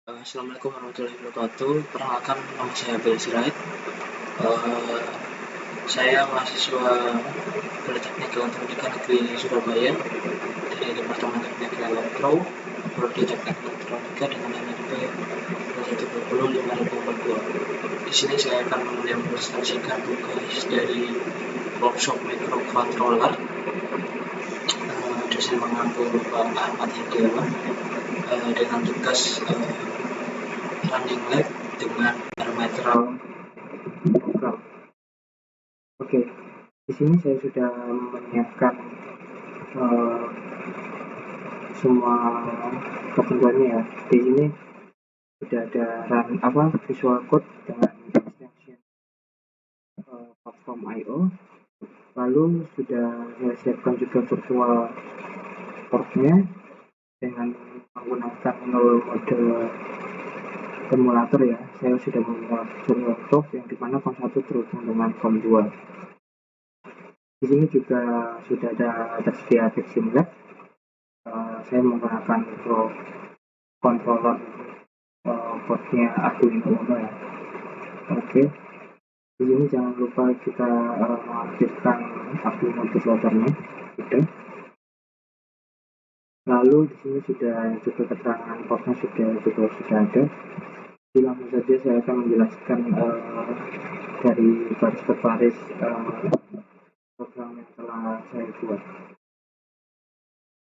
Assalamualaikum warahmatullahi wabarakatuh. Perkenalkan, nama saya Abel Sirait. Saya mahasiswa Politeknik Elektronika Negeri Surabaya dari Departemen Teknik Elektro, Prodi Teknik Elektronika dengan NIP 1205042. Di sini saya akan mendemonstrasikan tugas dari workshop microcontroller. Dosen mengaku Pak Ahmad Hidayat dengan tugas running lab dengan parameter program. Oke, di sini saya sudah menyiapkan semua ketentuannya ya. Di sini sudah ada visual code dengan extension platform I/O. Lalu sudah saya siapkan juga virtual portnya dengan menggunakan mode emulator ya. Saya sudah membuat virtual port yang dimana COM 1 terhubung dengan COM 2. Di sini juga sudah ada tersedia Simulab. Saya menggunakan controller portnya Arduino Uno ya. Oke. Di sini jangan lupa kita mengaktifkan Arduino bootloadernya. Sudah. Lalu di sini sudah juga keterangan portnya sudah ada. Langsung saja saya akan menjelaskan dari baris per baris program yang telah saya buat.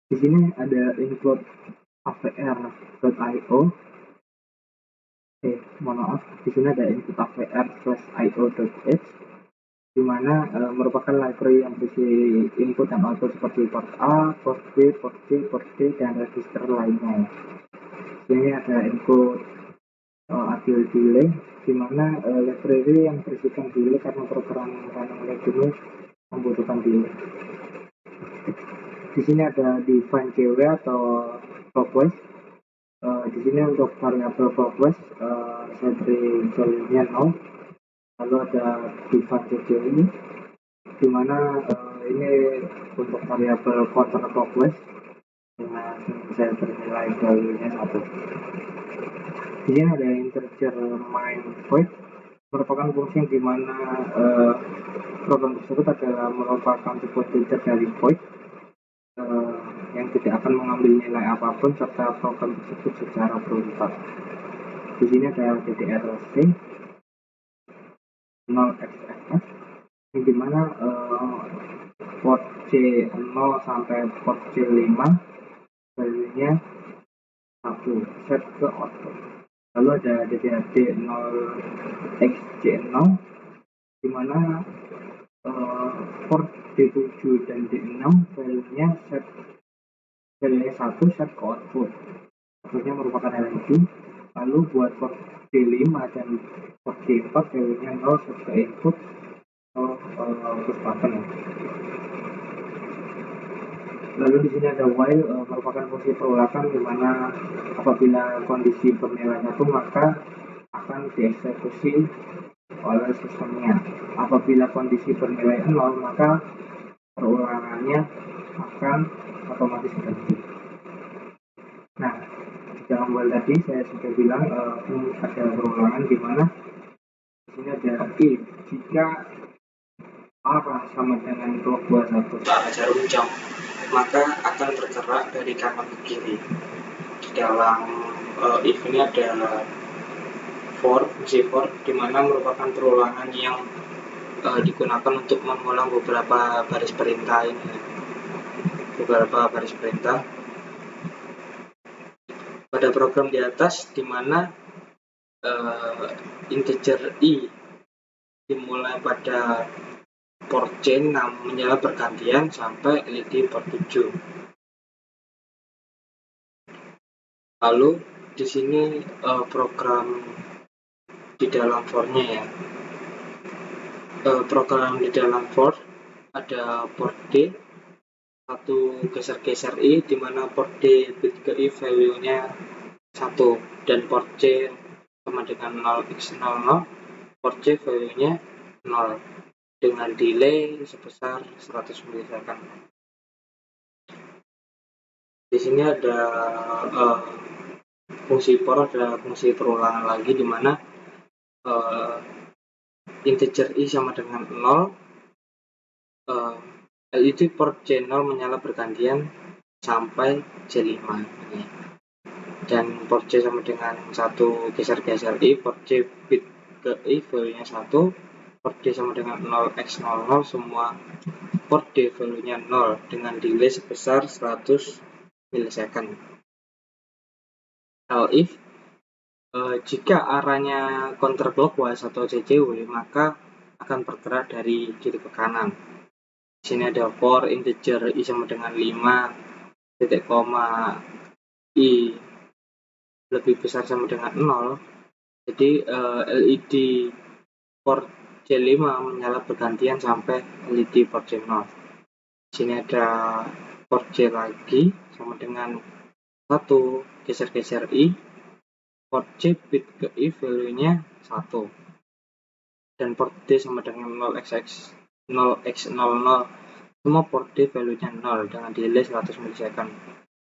Di sini ada include avr.io. Mohon maaf, di sini ada input avr/io.h, di mana merupakan library yang berisi input dan output seperti port A, port B, port C, port D, dan register lainnya. Di sini ada input audio delay, di mana library yang berisikan delay karena program running lab ini membutuhkan delay. Di sini ada define CW atau clockwise. Di sini untuk variabel clockwise saya beri value-nya 0. Lalu ada define CW ini, di mana ini untuk variabel counter clockwise dengan saya beri nilai value-nya 1. Di sini ada integer main void, merupakan fungsi di mana program tersebut adalah merupakan tipe integer dari void yang tidak akan mengambil nilai apapun serta program tersebut secara berurutan. Di sini ada DDRC 0xFF, yang dimana port C0 sampai port C5 value-nya 1 set ke output. Lalu ada DDRD 0xC0, dimana port D7 dan D6 value-nya set value-nya 1 set ke output. Outputnya merupakan LED. Lalu buat port D5 dan port D4 value-nya 0 set ke input atau push button ya. Lalu di sini ada while, merupakan fungsi perulangan di mana apabila kondisi bernilai 1 maka akan dieksekusi oleh sistemnya. Apabila kondisi bernilai 0 maka perulangannya akan otomatis berhenti. Nah, di dalam while tadi saya sudah bilang ini ada perulangan di mana di sini ada if jika arah sama dengan blok 21 jarum jam, maka akan bergerak dari kanan ke kiri. Di dalam if ini ada fungsi for, di mana merupakan perulangan yang digunakan untuk mengulang beberapa baris perintah ini. Beberapa baris perintah pada program di atas, di mana integer i dimulai pada port C6 menyala bergantian sampai LED port 7. Lalu di sini program di dalam for-nya ya. Program di dalam for ada port D, satu geser-geser I, di mana port D bit ke I value-nya 1 dan port C sama dengan 0x00, port C value-nya 0 dengan delay sebesar 100 milisecond. Di sini ada fungsi for adalah fungsi perulangan lagi, di mana integer i sama dengan 0, LED port J0 menyala bergantian sampai J5 ini. Dan port J sama dengan 1 geser-geser i, port J bit ke i value-nya 1, port D sama dengan 0x00, semua port D value-nya 0 dengan delay sebesar 100 milisecond. If jika arahnya counterclockwise atau CCW, maka akan bergerak dari kiri ke kanan. Di sini ada for integer i sama dengan 5, titik koma i lebih besar sama dengan 0. Jadi LED port J5 menyala bergantian sampai LED port J0. Di sini ada port J lagi sama dengan 1, geser-geser i, port J bit ke i value-nya 1, dan port D sama dengan 0x00, semua port D value-nya 0 dengan delay 100 milisecond.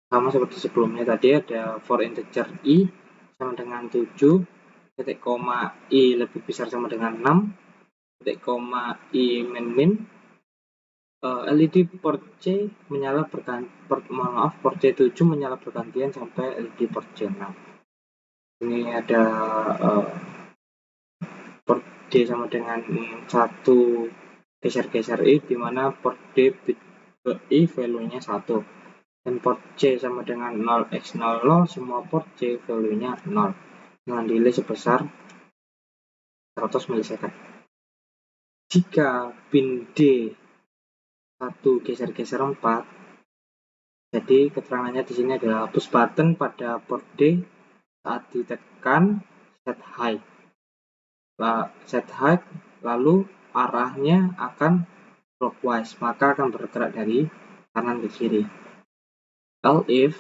Sama seperti sebelumnya tadi, ada for integer i sama dengan 7, titik koma i lebih besar sama dengan 6, titik koma i min. LED port C menyala port C7 menyala bergantian sampai LED port C6. Ini ada port D sama dengan 1, geser-geser i, di mana port D bit ke i value-nya 1, dan port C sama dengan 0x00, semua port C value-nya 0 dengan delay sebesar 100 milisecond. Jika pin D 1 geser-geser 4, jadi keterangannya di sini adalah push button pada port D saat ditekan set height, lalu arahnya akan clockwise, maka akan bergerak dari kanan ke kiri. If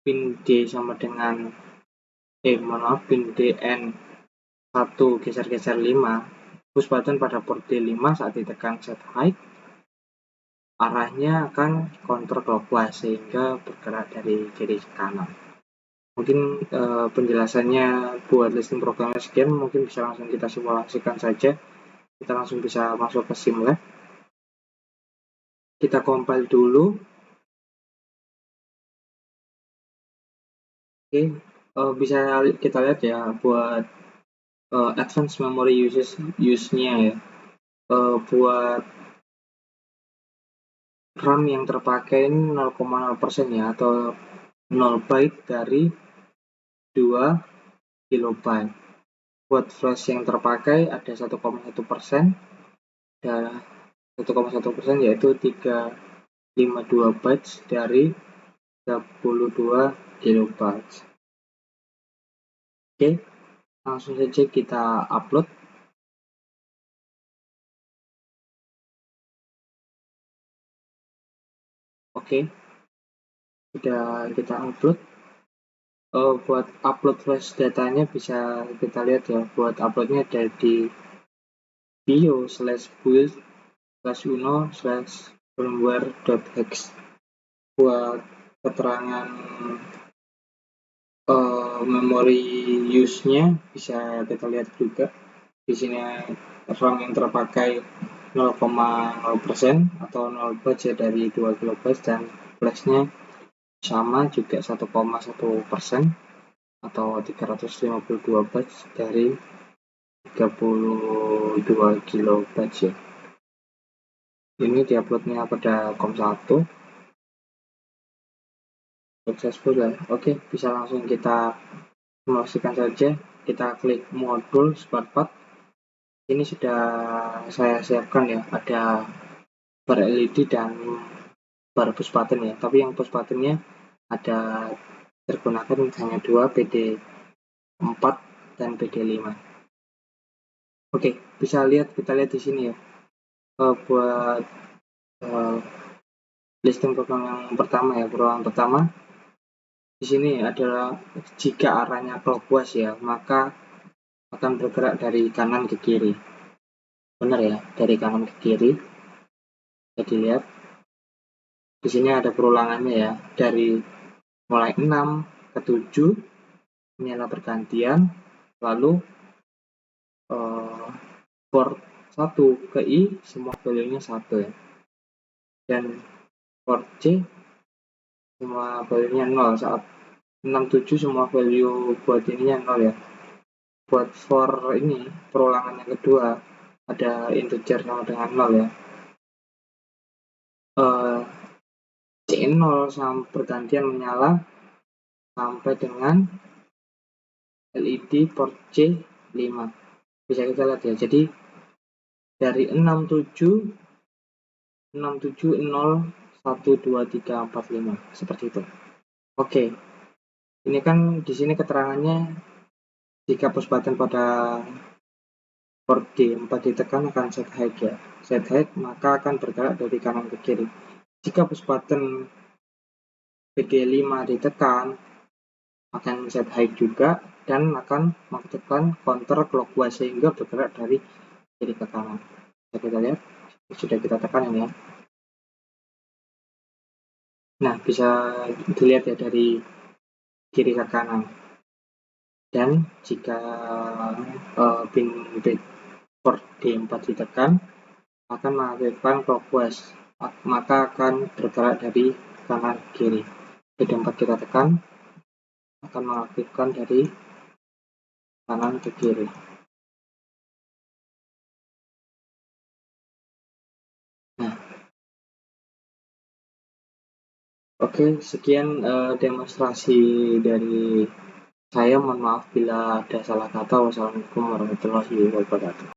pin D sama dengan pin DN 1 geser-geser 5, push button pada port D5 saat ditekan set height, arahnya akan counterclockwise sehingga bergerak dari kiri ke kanan. Mungkin penjelasannya buat listing programnya sekian, mungkin bisa langsung kita simulasikan saja. Kita langsung bisa masuk ke SimLab. Kita compile dulu. Oke, bisa kita lihat ya buat advanced memory use-nya ya. Buat RAM yang terpakai ini 0,0% ya, atau 0 byte dari 2 kilobyte. Buat flash yang terpakai ada 1,1%, dan 1,1% yaitu 352 bytes dari 32 kilobyte. Oke, langsung saja kita upload. Oke, sudah kita upload. Buat upload flash datanya bisa kita lihat ya, buat uploadnya ada di bio/build/uno/firmware.hex. Buat keterangan memory use-nya bisa kita lihat juga. Di sini RAM yang terpakai 0,0% atau 0 byte ya dari 2 kilobyte, dan flash-nya sama juga 1,1% atau 352 bytes dari 32 kilobyte ya. Ini diuploadnya pada COM1, successful ya. Oke, bisa langsung kita simulasikan saja. Kita klik modul SmartPath. Ini sudah saya siapkan ya, ada bar LED dan bar push button ya, tapi yang push buttonnya ada tergunakan hanya 2, PD4 dan PD5. Oke, bisa kita lihat di sini ya. Buat listing program yang pertama ya, perulangan pertama di sini adalah jika arahnya clockwise ya, maka akan bergerak dari kanan ke kiri. Benar ya, dari kanan ke kiri. Jadi lihat di sini ada perulangannya ya, dari mulai 6 ke 7, menyala bergantian, lalu port 1 ke I semua value-nya 1 ya, dan port C semua value-nya 0 saat 67 semua value buat ininya 0 ya. Buat for ini perulangan yang kedua ada integer sama dengan 0 ya. C0 sampai bergantian menyala sampai dengan LED port C5. Bisa kita lihat ya. Jadi dari 67 0 1 2 3 4 5 seperti itu. Oke. Ini kan di sini keterangannya jika push button pada port D4 ditekan akan set height ya. Set height maka akan bergerak dari kanan ke kiri. Jika push button PD5 ditekan akan set height juga dan akan mengaktifkan counter clockwise sehingga bergerak dari kiri ke kanan. Bisa kita lihat sudah kita tekan ini ya. Nah, bisa dilihat ya dari kiri ke kanan. Dan jika pin port D4 ditekan akan mengaktifkan clockwise, maka akan bergerak dari kanan ke kiri. D4 kita tekan akan mengaktifkan dari kanan ke kiri. Nah, oke, sekian demonstrasi dari saya. Mohon maaf bila ada salah kata. Wassalamualaikum warahmatullahi wabarakatuh.